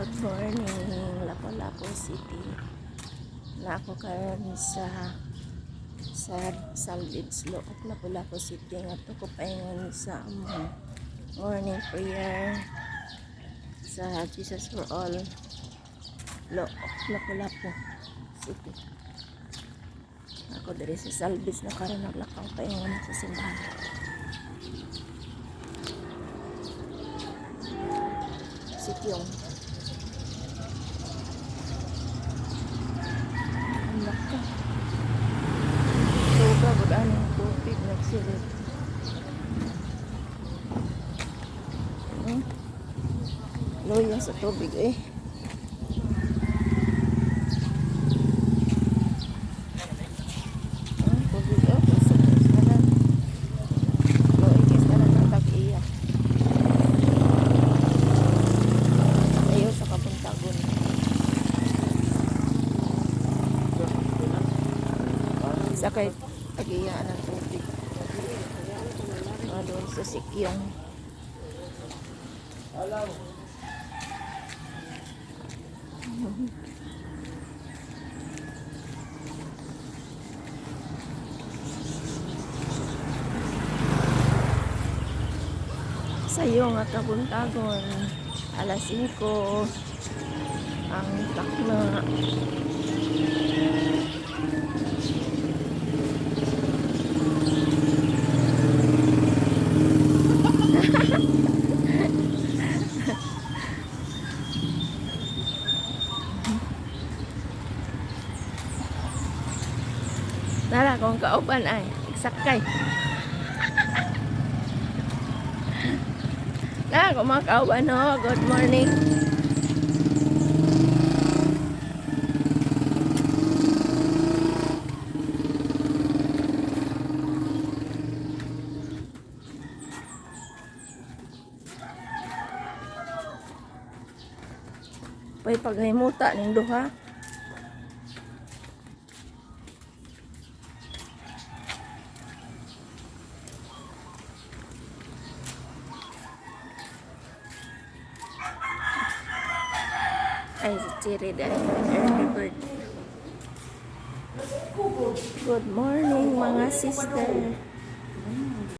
Good morning, Lapu-Lapu City. Na ako karon sa Salvage Loob, Lapu-Lapu City. Nga to ko paingon sa among morning prayer sa Jesus for All Loob, Lapu-Lapu City. Ako diri sa Salvage na karon naglakaw paingon sa simbahan. Sityong laka tuga budaan ng tubig nagsilid. Loya sa tubig tubig sa kasalan loy kasalan ng tag-iya ayaw sa kabuntagon. Sakay tag-iyaan ng tubig doon sa Sikyong. Sayo nga kabuntagon alas 5 ang takna. Nara kung kauban ay sakay. Nara kung mga kauban no, good morning. Pay paghimuta ning duha. Ay, si Chiri dahil early bird. Good morning mga sister.